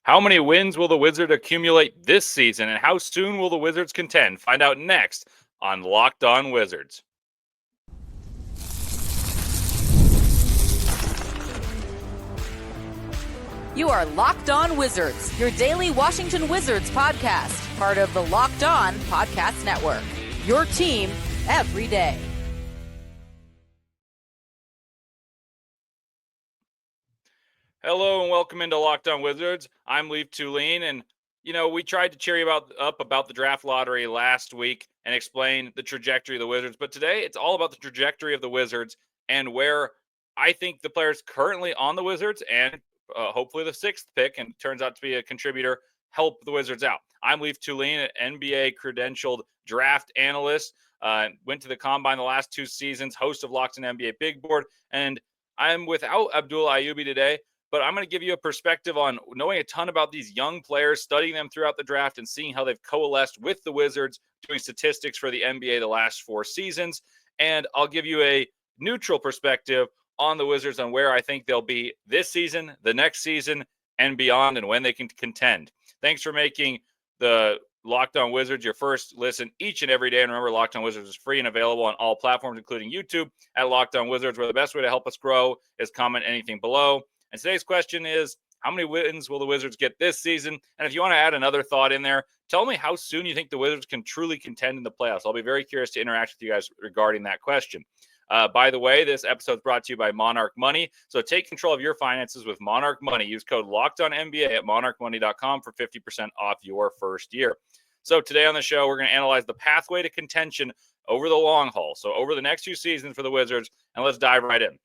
How many wins will the Wizards accumulate this season, and how soon will the Wizards contend? Find out next on Locked On Wizards. You are Locked On Wizards, your daily Washington Wizards podcast, part of the Locked On Podcast Network. Your team every day. Hello and welcome into Locked On Wizards. I'm Leif Thulin, and we tried to cheer you up about the draft lottery last week and explain the trajectory of the Wizards, but today it's all about the trajectory of the Wizards and where I think the players currently on the Wizards and hopefully the sixth pick, and turns out to be a contributor, help the Wizards out. I'm Leif Thulin, an NBA credentialed draft analyst. Went to the Combine the last 2 seasons, host of Locked On NBA Big Board, and I'm without Abdul Ayubi today. But I'm going to give you a perspective on knowing a ton about these young players, studying them throughout the draft, and seeing how they've coalesced with the Wizards, doing statistics for the NBA the last 4 seasons. And I'll give you a neutral perspective on the Wizards on where I think they'll be this season, the next season, and beyond, and when they can contend. Thanks for making the Locked On Wizards your first listen each and every day. And remember, Locked On Wizards is free and available on all platforms, including YouTube at Locked On Wizards, where the best way to help us grow is comment anything below. And today's question is, how many wins will the Wizards get this season? And if you want to add another thought in there, tell me how soon you think the Wizards can truly contend in the playoffs. I'll be very curious to interact with you guys regarding that question. By the way, this episode is brought to you by Monarch Money. So take control of your finances with Monarch Money. Use code LOCKEDONNBA at monarchmoney.com for 50% off your first year. So today on the show, we're going to analyze the pathway to contention over the long haul. So over the next 2 seasons for the Wizards, and let's dive right in.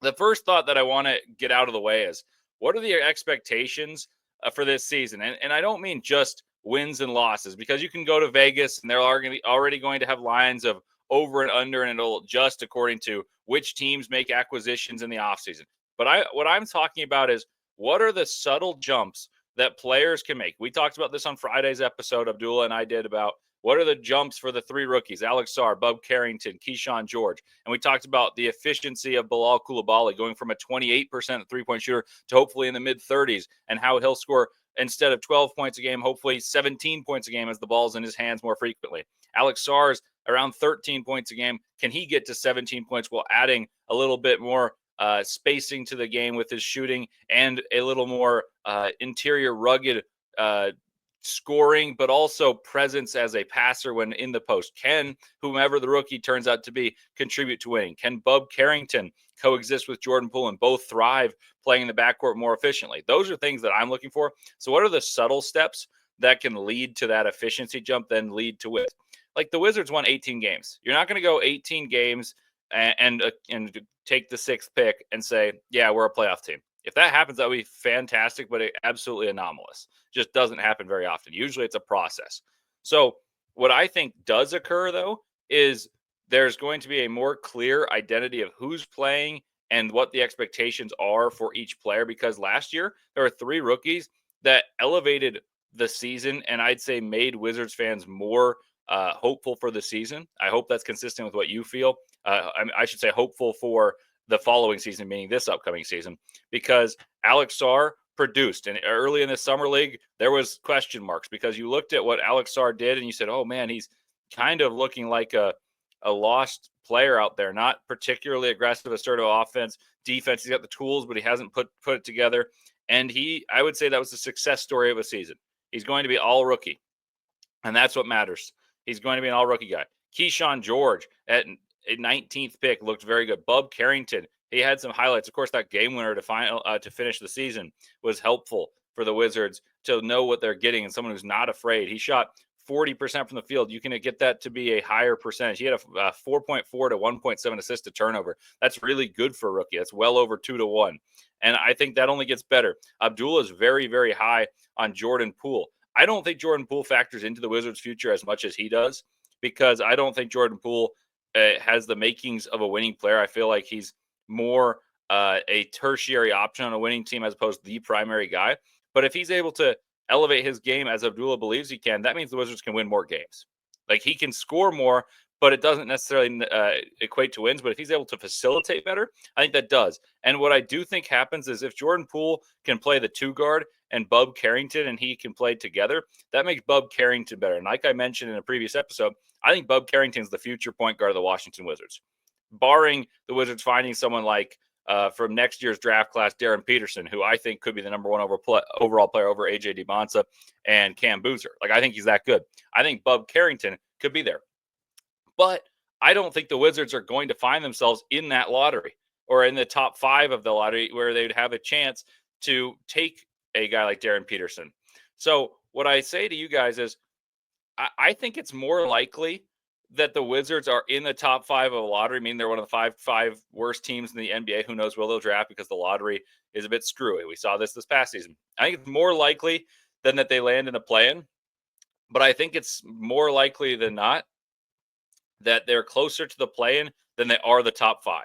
The first thought that I want to get out of the way is, what are the expectations for this season? And I don't mean just wins and losses, because you can go to Vegas and they're already going to have lines of over and under, and it'll adjust according to which teams make acquisitions in the offseason. But what I'm talking about is, what are the subtle jumps that players can make? We talked about this on Friday's episode, Abdullah and I did, about what are the jumps for the 3 rookies, Alex Sarr, Bub Carrington, Keyshawn George. And we talked about the efficiency of Bilal Coulibaly going from a 28% three-point shooter to hopefully in the mid-30s, and how he'll score, instead of 12 points a game, hopefully 17 points a game as the ball's in his hands more frequently. Alex Sarr's around 13 points a game. Can he get to 17 points while adding a little bit more spacing to the game with his shooting and a little more interior rugged scoring, but also presence as a passer when in the post? Can whomever the rookie turns out to be contribute to winning? Can Bub Carrington coexist with Jordan Poole and both thrive playing in the backcourt more efficiently? Those are things that I'm looking for. So what are the subtle steps that can lead to that efficiency jump, then lead to wins? Like, the Wizards won 18 games. You're not going to go 18 games and take the 6th pick and say, yeah, we're a playoff team. If that happens, that would be fantastic, but absolutely anomalous. Just doesn't happen very often. Usually it's a process. So what I think does occur, though, is there's going to be a more clear identity of who's playing and what the expectations are for each player, because last year there were 3 rookies that elevated the season and I'd say made Wizards fans more hopeful for the season. I hope that's consistent with what you feel. I should say hopeful for the following season, meaning this upcoming season, because Alex Sarr produced. And early in the summer league, there was question marks because you looked at what Alex Sarr did and you said, oh man, he's kind of looking like a lost player out there, not particularly aggressive, assertive offense, defense. He's got the tools, but he hasn't put it together. And I would say that was the success story of a season. He's going to be all rookie, and that's what matters. He's going to be an all rookie guy. Keyshawn George at a 19th pick looked very good. Bub Carrington, he had some highlights. Of course, that game winner to finish the season was helpful for the Wizards to know what they're getting, and someone who's not afraid. He shot 40% from the field. You can get that to be a higher percentage. He had a 4.4 to 1.7 assist to turnover. That's really good for a rookie. That's well over 2 to 1. And I think that only gets better. Abdullah is very, very high on Jordan Poole. I don't think Jordan Poole factors into the Wizards' future as much as he does, because I don't think Jordan Poole has the makings of a winning player. I feel like he's more a tertiary option on a winning team as opposed to the primary guy. But if he's able to elevate his game as Abdullah believes he can, that means the Wizards can win more games. Like, he can score more, but it doesn't necessarily equate to wins. But if he's able to facilitate better, I think that does. And what I do think happens is if Jordan Poole can play the 2 guard and Bub Carrington and he can play together, that makes Bub Carrington better. And like I mentioned in a previous episode, I think Bub Carrington's the future point guard of the Washington Wizards, barring the Wizards finding someone like from next year's draft class, Darren Peterson, who I think could be the number one overall player over AJ DeMonsa and Cam Boozer. Like, I think he's that good. I think Bub Carrington could be there. But I don't think the Wizards are going to find themselves in that lottery or in the top 5 of the lottery where they'd have a chance to take a guy like Darren Peterson. So what I say to you guys is I think it's more likely that the Wizards are in the top 5 of a lottery. I mean, they're one of the five worst teams in the NBA. Who knows where they'll draft because the lottery is a bit screwy. We saw this past season. I think it's more likely than that they land in a play-in, but I think it's more likely than not that they're closer to the play-in than they are the top 5,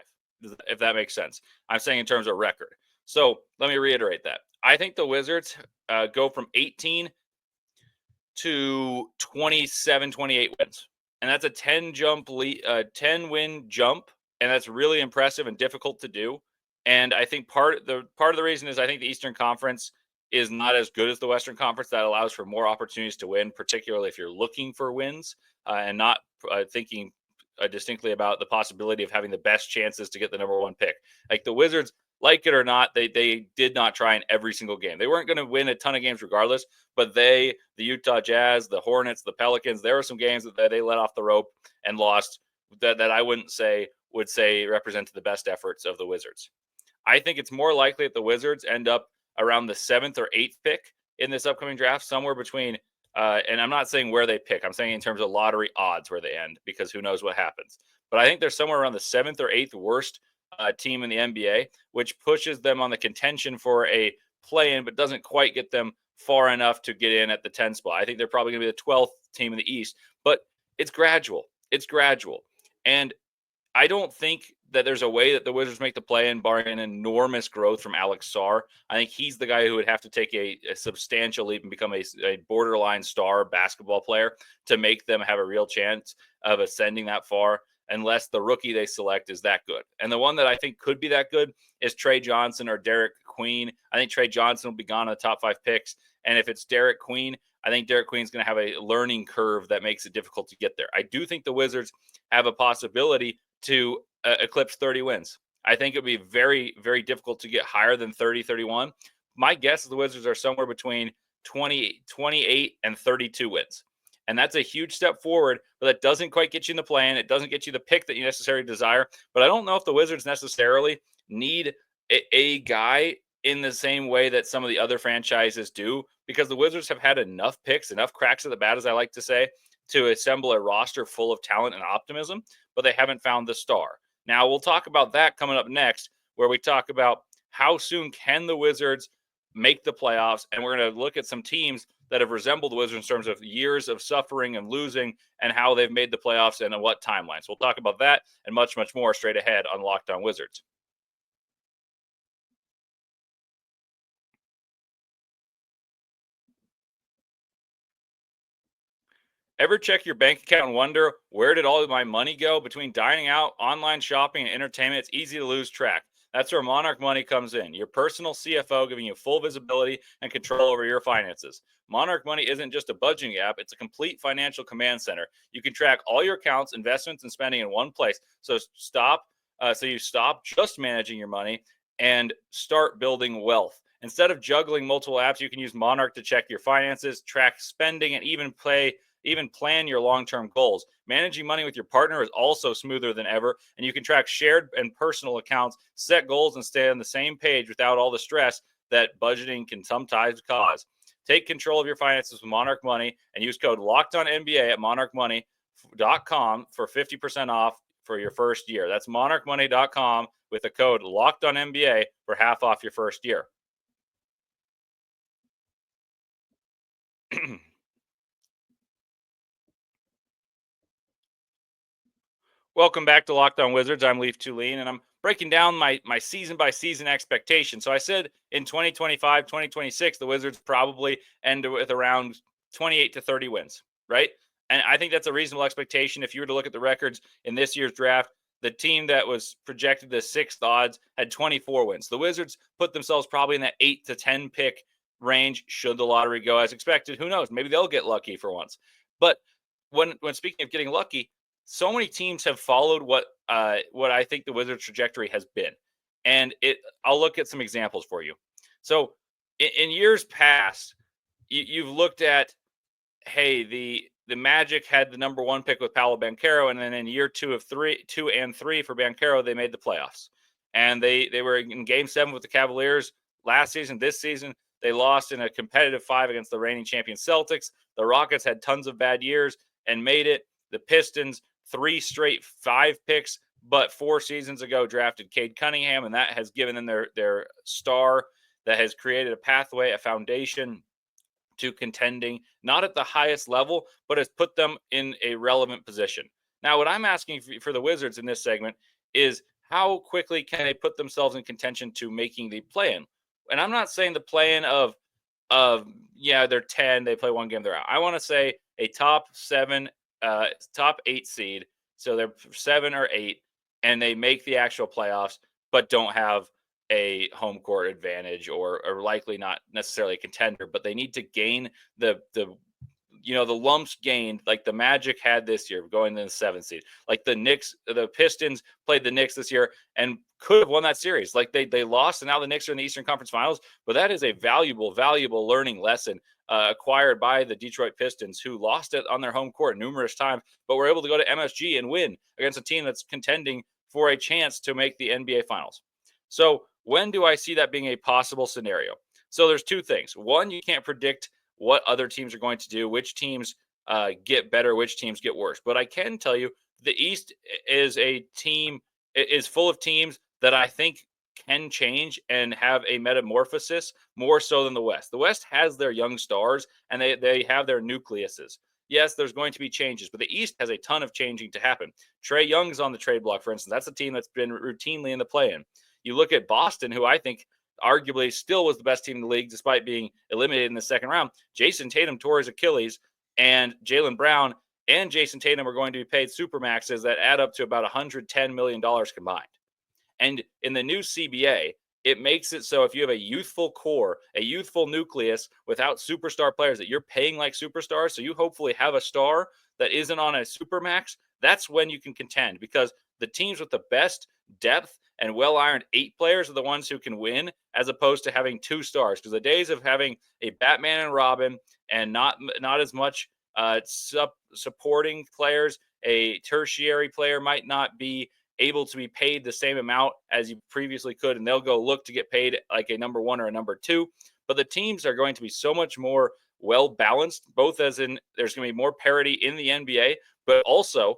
if that makes sense. I'm saying in terms of record. So let me reiterate that. I think the Wizards go from 18 to 27, 28 wins. And that's a 10-win jump, and that's really impressive and difficult to do. And I think part of the reason is I think the Eastern Conference is not as good as the Western Conference. That allows for more opportunities to win, particularly if you're looking for wins and not thinking distinctly about the possibility of having the best chances to get the number 1 pick. Like the Wizards, like it or not, they did not try in every single game. They weren't going to win a ton of games regardless, but the Utah Jazz, the Hornets, the Pelicans, there were some games that they let off the rope and lost that I would say represented the best efforts of the Wizards. I think it's more likely that the Wizards end up around the 7th or 8th pick in this upcoming draft, somewhere between and I'm not saying where they pick. I'm saying in terms of lottery odds where they end, because who knows what happens. But I think they're somewhere around the 7th or 8th worst team in the NBA, which pushes them on the contention for a play-in, but doesn't quite get them far enough to get in at the 10th spot. I think they're probably going to be the 12th team in the East, but it's gradual. It's gradual. And I don't think that there's a way that the Wizards make the play-in barring an enormous growth from Alex Sarr. I think he's the guy who would have to take a substantial leap and become a borderline star basketball player to make them have a real chance of ascending that far, unless the rookie they select is that good. And the one that I think could be that good is Trey Johnson or Derek Queen. I think Trey Johnson will be gone in the top 5 picks. And if it's Derek Queen, I think Derek Queen's going to have a learning curve that makes it difficult to get there. I do think the Wizards have a possibility to eclipse 30 wins. I think it would be very, very difficult to get higher than 30, 31. My guess is the Wizards are somewhere between 28 and 32 wins. And that's a huge step forward, but that doesn't quite get you in the play-in. It doesn't get you the pick that you necessarily desire. But I don't know if the Wizards necessarily need a guy in the same way that some of the other franchises do, because the Wizards have had enough picks, enough cracks at the bat, as I like to say, to assemble a roster full of talent and optimism, but they haven't found the star. Now, we'll talk about that coming up next, where we talk about how soon can the Wizards make the playoffs, and we're going to look at some teams that have resembled the Wizards in terms of years of suffering and losing and how they've made the playoffs and in what timelines. We'll talk about that and much, much more straight ahead on Locked On Wizards. Ever check your bank account and wonder, where did all of my money go? Between dining out, online shopping, and entertainment, it's easy to lose track. That's where Monarch Money comes in, your personal CFO giving you full visibility and control over your finances. Monarch Money isn't just a budgeting app, it's a complete financial command center. You can track all your accounts, investments, and spending in one place. So you stop just managing your money and start building wealth. Instead of juggling multiple apps, you can use Monarch to check your finances, track spending, and even plan your long-term goals. Managing money with your partner is also smoother than ever, and you can track shared and personal accounts, set goals, and stay on the same page without all the stress that budgeting can sometimes cause. Take control of your finances with Monarch Money and use code LOCKEDONNBA at monarchmoney.com for 50% off for your first year. That's monarchmoney.com with the code LOCKEDONNBA for half off your first year. Welcome back to Locked On Wizards. I'm Leif Thulin, and I'm breaking down my season-by-season expectation. So I said in 2025, 2026, the Wizards probably end with around 28 to 30 wins, right? And I think that's a reasonable expectation. If you were to look at the records in this year's draft, the team that was projected the 6th odds had 24 wins. The Wizards put themselves probably in that 8 to 10 pick range should the lottery go as expected. Who knows? Maybe they'll get lucky for once. But when speaking of getting lucky, so many teams have followed what I think the Wizards' trajectory has been. And I'll look at some examples for you. So in years past, you've looked at, hey, the Magic had the number 1 pick with Paolo Banchero, and then in year 2 and 3 for Banchero, they made the playoffs. And they were in Game 7 with the Cavaliers last season. This season, they lost in a competitive 5 against the reigning champion Celtics. The Rockets had tons of bad years and made it. The Pistons, 3 straight 5 picks, but 4 seasons ago drafted Cade Cunningham, and that has given them their star that has created a pathway, a foundation to contending, not at the highest level, but has put them in a relevant position. Now, what I'm asking for the Wizards in this segment is how quickly can they put themselves in contention to making the play-in? And I'm not saying the play-in of they're 10, they play 1 game, they're out. I want to say a top 8 seed, so they're 7 or 8, and they make the actual playoffs, but don't have a home court advantage or likely not necessarily a contender, but they need to gain the lumps gained like the Magic had this year going in the 7th seed. Like the Pistons played the Knicks this year and could have won that series. Like they lost, and now the Knicks are in the Eastern Conference Finals, but that is a valuable learning lesson acquired by the Detroit Pistons, who lost it on their home court numerous times, but were able to go to MSG and win against a team that's contending for a chance to make the NBA Finals. So when do I see that being a possible scenario? So there's 2 things. One, you can't predict what other teams are going to do, which teams get better, which teams get worse. But I can tell you the East is full of teams that I think can change and have a metamorphosis more so than the West. The West has their young stars and they have their nucleuses. Yes, there's going to be changes, but the East has a ton of changing to happen. Trae Young's on the trade block, for instance. That's a team that's been routinely in the play-in. You look at Boston, who I think arguably still was the best team in the league despite being eliminated in the 2nd round. Jason Tatum tore his Achilles, and Jaylen Brown and Jason Tatum are going to be paid supermaxes that add up to about $110 million combined. And in the new CBA, it makes it so if you have a youthful core, a youthful nucleus without superstar players that you're paying like superstars, so you hopefully have a star that isn't on a supermax, that's when you can contend, because the teams with the best depth and well-ironed 8 players are the ones who can win, as opposed to having 2 stars. Because the days of having a Batman and Robin and not as much supporting players, a tertiary player might not be able to be paid the same amount as you previously could, and they'll go look to get paid like a number 1 or a number 2. But the teams are going to be so much more well-balanced, both as in there's going to be more parity in the NBA, but also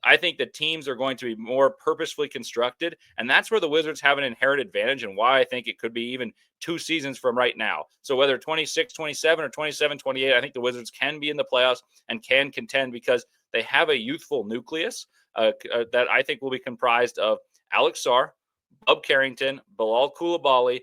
I think the teams are going to be more purposefully constructed, and that's where the Wizards have an inherent advantage, and why I think it could be even 2 seasons from right now. So whether 26, 27, or 27, 28, I think the Wizards can be in the playoffs and can contend because they have a youthful nucleus that I think will be comprised of Alex Sarr, Bub Carrington, Bilal Coulibaly,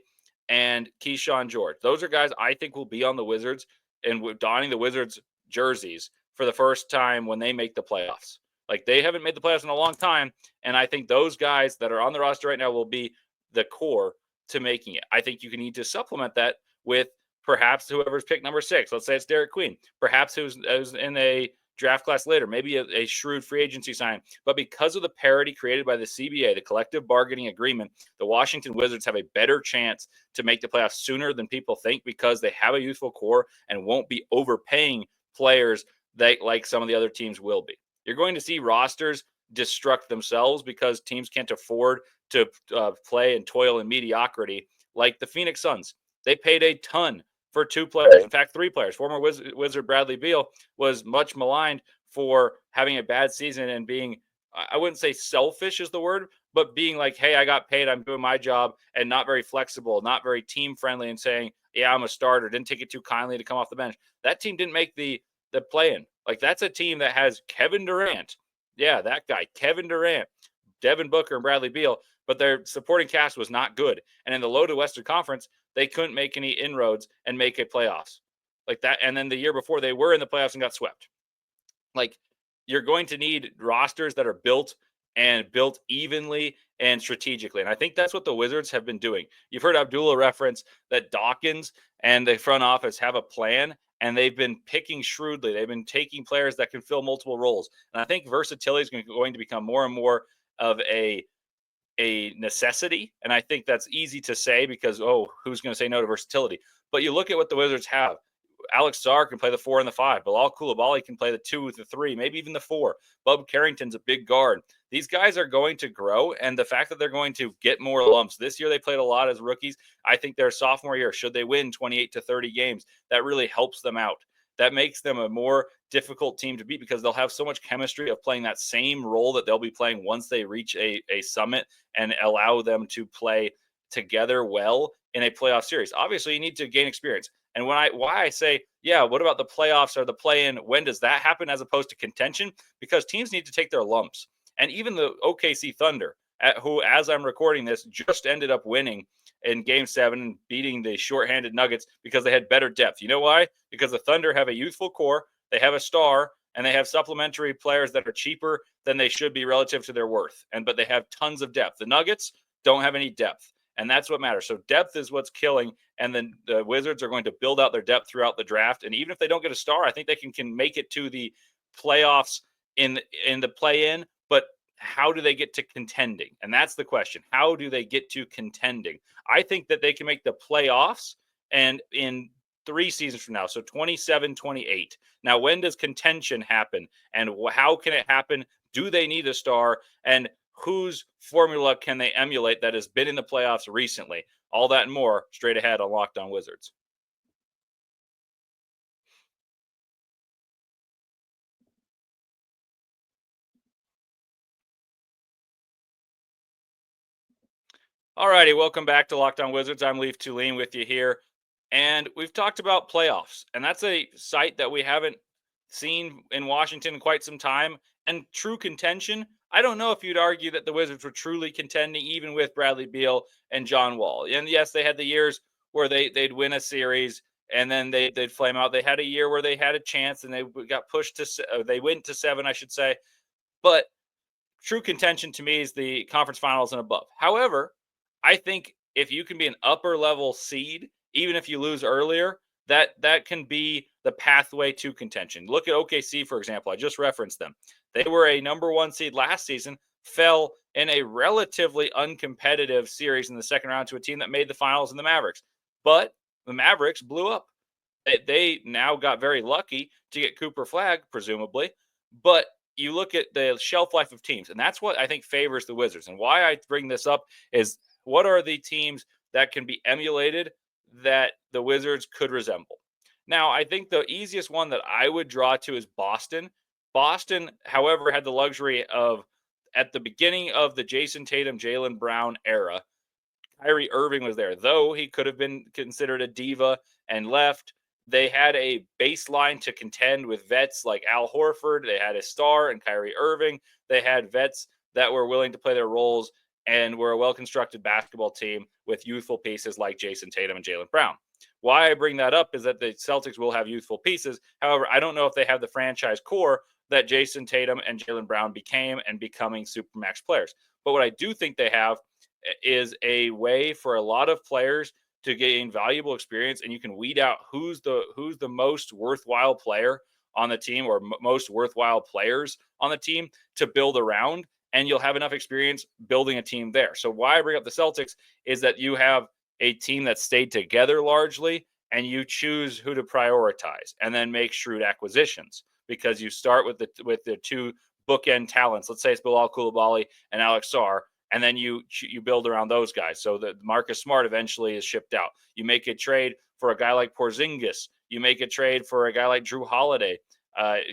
and Keyshawn George. Those are guys I think will be on the Wizards and donning the Wizards jerseys for the first time when they make the playoffs. Like, they haven't made the playoffs in a long time, and I think those guys that are on the roster right now will be the core to making it. I think you can need to supplement that with perhaps whoever's pick number 6. Let's say it's Derek Queen. Perhaps who's in a draft class later, maybe a shrewd free agency sign. But because of the parity created by the CBA, the collective bargaining agreement, the Washington Wizards have a better chance to make the playoffs sooner than people think, because they have a youthful core and won't be overpaying players like some of the other teams will be. You're going to see rosters destruct themselves because teams can't afford to play and toil in mediocrity, like the Phoenix Suns. They paid a ton for 2 players. In fact, 3 players. Former Wizard Bradley Beal was much maligned for having a bad season and being, I wouldn't say selfish is the word, but being like, hey, I got paid, I'm doing my job, and not very flexible, not very team friendly, and saying, yeah, I'm a starter, didn't take it too kindly to come off the bench. That team didn't make the play-in. Like, that's a team that has Kevin Durant. Yeah, that guy, Kevin Durant, Devin Booker, and Bradley Beal, but their supporting cast was not good. And in the loaded Western Conference, they couldn't make any inroads and make a playoffs like that. And then the year before, they were in the playoffs and got swept. Like, you're going to need rosters that are built and built evenly and strategically. And I think that's what the Wizards have been doing. You've heard Abdullah reference that Dawkins and the front office have a plan, and they've been picking shrewdly. They've been taking players that can fill multiple roles. And I think versatility is going to become more and more of a necessity. And I think that's easy to say because, oh, who's going to say no to versatility? But you look at what the Wizards have. Alex Sarr can play the 4 and the 5. Bilal Coulibaly can play the 2, the 3, maybe even the 4. Bub Carrington's a big guard. These guys are going to grow, and the fact that they're going to get more lumps. This year they played a lot as rookies. I think their sophomore year, should they win 28 to 30 games, that really helps them out. That makes them a more difficult team to beat because they'll have so much chemistry of playing that same role that they'll be playing once they reach a summit and allow them to play together well in a playoff series. Obviously, you need to gain experience. And why I say, yeah, what about the playoffs or the play-in? When does that happen as opposed to contention? Because teams need to take their lumps. And even the OKC Thunder, who, as I'm recording this, just ended up winning in Game 7 and beating the shorthanded Nuggets because they had better depth. You know why? Because the Thunder have a youthful core, they have a star, and they have supplementary players that are cheaper than they should be relative to their worth. But they have tons of depth. The Nuggets don't have any depth. And that's what matters. So depth is what's killing. And then the Wizards are going to build out their depth throughout the draft. And even if they don't get a star, I think they can make it to the playoffs in the play-in. But how do they get to contending? And that's the question. How do they get to contending? I think that they can make the playoffs and in 3 seasons from now. So 27, 28. Now, when does contention happen? And how can it happen? Do they need a star? And whose formula can they emulate that has been in the playoffs recently? All that and more straight ahead on Locked On Wizards. All righty, welcome back to Locked On Wizards. I'm Leif Thulin with you here. And we've talked about playoffs, and that's a site that we haven't seen in Washington in quite some time. And true contention, I don't know if you'd argue that the Wizards were truly contending, even with Bradley Beal and John Wall. And yes, they had the years where they'd win a series and then they'd flame out. They had a year where they had a chance and they got pushed to, they went to 7, I should say. But true contention to me is the conference finals and above. However, I think if you can be an upper level seed, even if you lose earlier, that can be the pathway to contention. Look at OKC, for example. I just referenced them. They were a number 1 seed last season, fell in a relatively uncompetitive series in the second round to a team that made the finals in the Mavericks. But the Mavericks blew up. They now got very lucky to get Cooper Flag, presumably. But you look at the shelf life of teams, and that's what I think favors the Wizards. And why I bring this up is, what are the teams that can be emulated that the Wizards could resemble? Now, I think the easiest one that I would draw to is Boston. Boston, however, had the luxury of, at the beginning of the Jason Tatum, Jaylen Brown era, Kyrie Irving was there. Though he could have been considered a diva and left, they had a baseline to contend with vets like Al Horford. They had a star in Kyrie Irving. They had vets that were willing to play their roles and were a well-constructed basketball team with youthful pieces like Jason Tatum and Jaylen Brown. Why I bring that up is that the Celtics will have youthful pieces. However, I don't know if they have the franchise core that Jason Tatum and Jaylen Brown became and becoming supermax players. But what I do think they have is a way for a lot of players to gain valuable experience, and you can weed out who's the most worthwhile player on the team or most worthwhile players on the team to build around, and you'll have enough experience building a team there. So why I bring up the Celtics is that you have a team that stayed together largely, and you choose who to prioritize and then make shrewd acquisitions because you start with the 2 bookend talents. Let's say it's Bilal Coulibaly and Alex Sarr, and then you build around those guys. So that Marcus Smart eventually is shipped out. You make a trade for a guy like Porzingis. You make a trade for a guy like Drew Holiday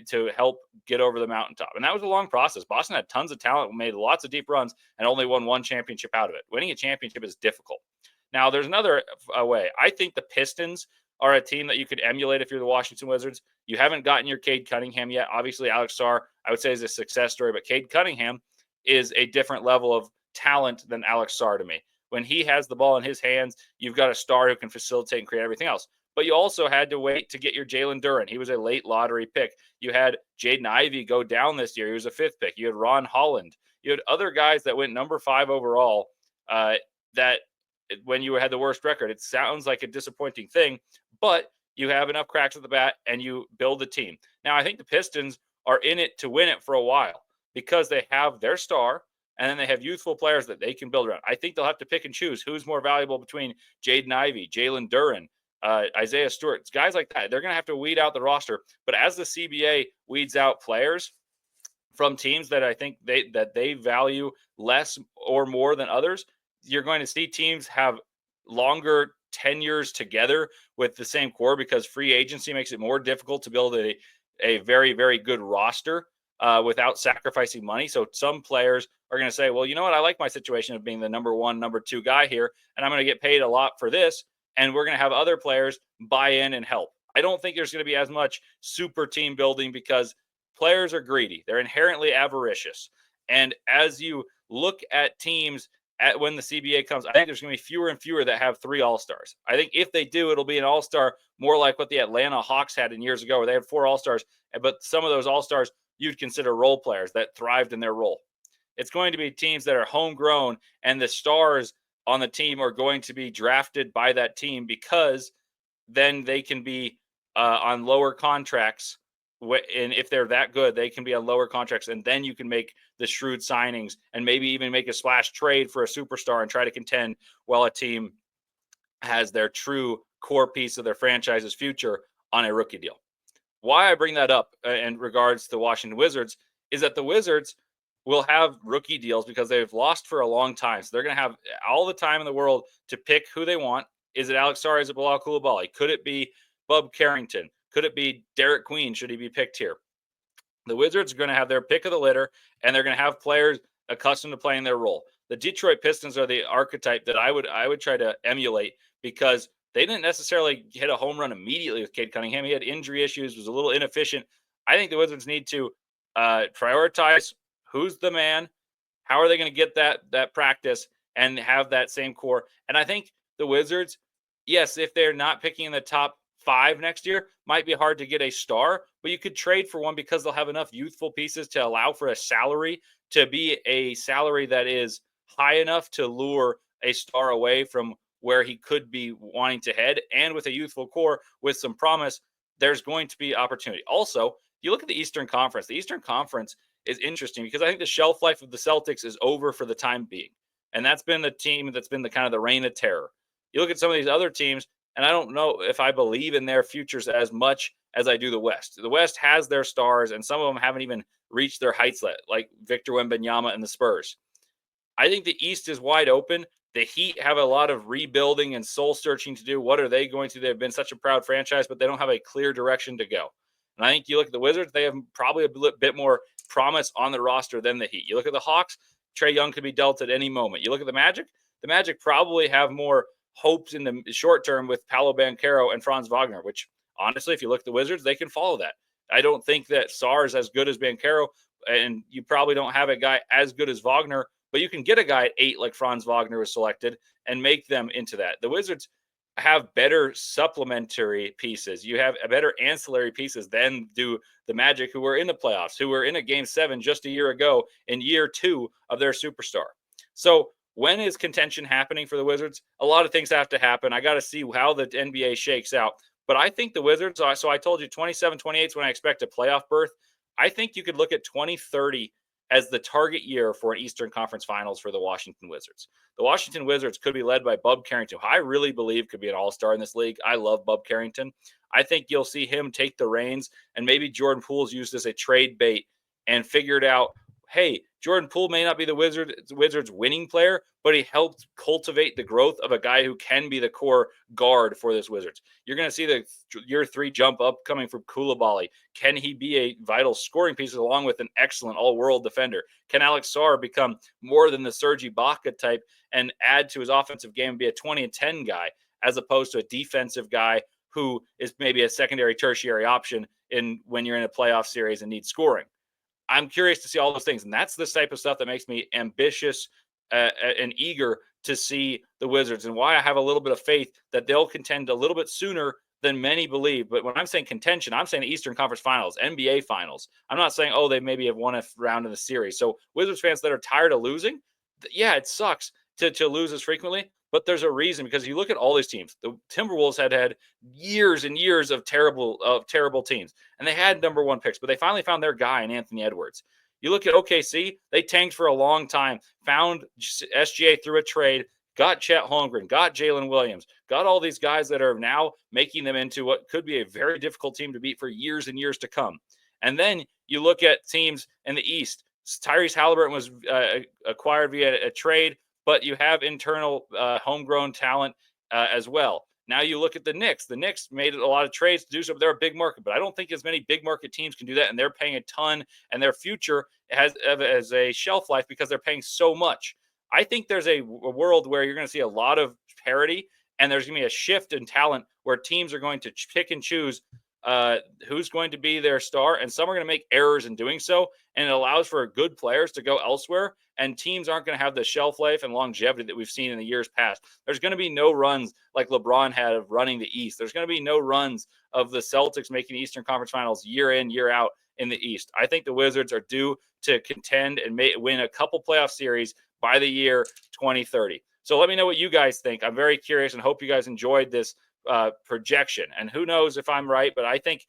to help get over the mountaintop. And that was a long process. Boston had tons of talent, made lots of deep runs, and only won 1 championship out of it. Winning a championship is difficult. Now, there's another way. I think the Pistons are a team that you could emulate if you're the Washington Wizards. You haven't gotten your Cade Cunningham yet. Obviously, Alex Sarr, I would say, is a success story, but Cade Cunningham is a different level of talent than Alex Sarr to me. When he has the ball in his hands, you've got a star who can facilitate and create everything else. but you also had to wait to get your Jalen Duren. He was a late lottery pick. You had Jaden Ivey go down this year. He was a 5th pick. You had Ron Holland. You had other guys that went number 5 overall that when you had the worst record, it sounds like a disappointing thing, but you have enough cracks at the bat and you build a team. Now, I think the Pistons are in it to win it for a while because they have their star and then they have youthful players that they can build around. I think they'll have to pick and choose who's more valuable between Jaden Ivey, Jalen Duren, Isaiah Stewart, guys like that. They're going to have to weed out the roster. But as the CBA weeds out players from teams that I think they value less or more than others, you're going to see teams have longer tenures together with the same core because free agency makes it more difficult to build a very, very good roster without sacrificing money. So some players are going to say, well, you know what? I like my situation of being the number 1, number 2 guy here, and I'm going to get paid a lot for this. And we're going to have other players buy in and help. I don't think there's going to be as much super team building because players are greedy. They're inherently avaricious. And as you look at teams when the CBA comes, I think there's going to be fewer and fewer that have 3 All-Stars. I think if they do, it'll be an All-Star more like what the Atlanta Hawks had in years ago where they had 4 All-Stars, but some of those All-Stars you'd consider role players that thrived in their role. It's going to be teams that are homegrown and the stars on the team are going to be drafted by that team because then they can be on lower contracts. And if they're that good, they can be on lower contracts. And then you can make the shrewd signings and maybe even make a splash trade for a superstar and try to contend while a team has their true core piece of their franchise's future on a rookie deal. Why I bring that up in regards to the Washington Wizards is that the Wizards will have rookie deals because they've lost for a long time. So they're going to have all the time in the world to pick who they want. Is it Alex Sarr? Is it Bilal Coulibaly? Could it be Bub Carrington? Could it be Derek Queen? Should he be picked here? The Wizards are going to have their pick of the litter, and they're going to have players accustomed to playing their role. The Detroit Pistons are the archetype that I would try to emulate because they didn't necessarily hit a home run immediately with Cade Cunningham. He had injury issues, was a little inefficient. I think the Wizards need to prioritize who's the man, how are they going to get that practice and have that same core. And I think the Wizards, yes, if they're not picking in the top 5 next year, might be hard to get a star, but you could trade for one because they'll have enough youthful pieces to allow for a salary to be a salary that is high enough to lure a star away from where he could be wanting to head. And with a youthful core with some promise, there's going to be opportunity. Also, you look at the Eastern Conference. The Eastern Conference is interesting because I think the shelf life of the Celtics is over for the time being. And that's been the team that's been the kind of the reign of terror. You look at some of these other teams, and I don't know if I believe in their futures as much as I do the West. The West has their stars, and some of them haven't even reached their heights yet, like Victor Wembanyama and the Spurs. I think the East is wide open. The Heat have a lot of rebuilding and soul searching to do. What are they going to do? They've been such a proud franchise, but they don't have a clear direction to go. And I think you look at the Wizards, they have probably a bit more promise on the roster than the Heat. You look at the Hawks, Trae Young could be dealt at any moment. You look at the Magic probably have more hopes in the short term with Paolo Banchero and Franz Wagner, which honestly, if you look at the Wizards, they can follow that. I don't think that Sarr is as good as Banchero, and you probably don't have a guy as good as Wagner, but you can get a guy at 8 like Franz Wagner was selected and make them into that. The Wizards have better supplementary pieces. You have a better ancillary pieces than do the Magic, who were in the playoffs, who were in a Game 7 just a year ago in year 2 of their superstar. So when is contention happening for the Wizards? A lot of things have to happen. I got to see how the NBA shakes out. But I think the Wizards, so I told you 27, 28 is when I expect a playoff berth. I think you could look at 2030 as the target year for an Eastern Conference Finals for the Washington Wizards. The Washington Wizards could be led by Bub Carrington, who I really believe could be an all-star in this league. I love Bub Carrington. I think you'll see him take the reins, and maybe Jordan Poole's used as a trade bait and figured out, hey, Jordan Poole may not be the Wizards winning player, but he helped cultivate the growth of a guy who can be the core guard for this Wizards. You're going to see the year 3 jump up coming from Coulibaly. Can he be a vital scoring piece along with an excellent all-world defender? Can Alex Sarr become more than the Serge Ibaka type and add to his offensive game and be a 20 and 10 guy as opposed to a defensive guy who is maybe a secondary, tertiary option when you're in a playoff series and need scoring? I'm curious to see all those things. And that's the type of stuff that makes me ambitious and eager to see the Wizards, and why I have a little bit of faith that they'll contend a little bit sooner than many believe. But when I'm saying contention, I'm saying the Eastern Conference Finals, NBA Finals. I'm not saying, oh, they maybe have won a round in the series. So Wizards fans that are tired of losing, yeah, it sucks to lose as frequently. But there's a reason, because you look at all these teams. The Timberwolves had years and years of terrible teams, and they had number one picks, but they finally found their guy in Anthony Edwards. You look at OKC, they tanked for a long time, found SGA through a trade, got Chet Holmgren, got Jalen Williams, got all these guys that are now making them into what could be a very difficult team to beat for years and years to come. And then you look at teams in the East. Tyrese Halliburton was acquired via a trade, but you have internal homegrown talent as well. Now you look at the Knicks. The Knicks made a lot of trades to do so, but they're a big market. But I don't think as many big market teams can do that, and they're paying a ton, and their future has a shelf life because they're paying so much. I think there's a world where you're going to see a lot of parity, and there's going to be a shift in talent where teams are going to pick and choose who's going to be their star, and some are going to make errors in doing so, and it allows for good players to go elsewhere, and teams aren't going to have the shelf life and longevity that we've seen in the years past. There's going to be no runs like LeBron had of running the East. There's going to be no runs of the Celtics making the Eastern Conference Finals year in, year out in the East. I think the Wizards are due to contend and win a couple playoff series by the year 2030. So let me know what you guys think. I'm very curious and hope you guys enjoyed this projection. And who knows if I'm right, but I think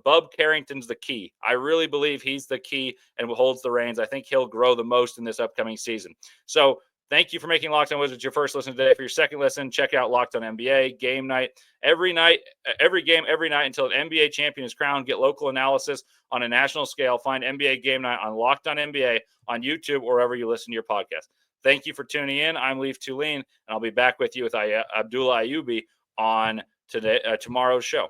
Bub Carrington's the key. I really believe he's the key and holds the reins. I think he'll grow the most in this upcoming season. So thank you for making Locked On Wizards your first listen today. For your second listen, check out Locked On NBA game night. Every game, every night until an NBA champion is crowned. Get local analysis on a national scale. Find NBA game night on Locked On NBA on YouTube or wherever you listen to your podcast. Thank you for tuning in. I'm Leif Thulin, and I'll be back with you with Abdullah Ayubi on tomorrow's show.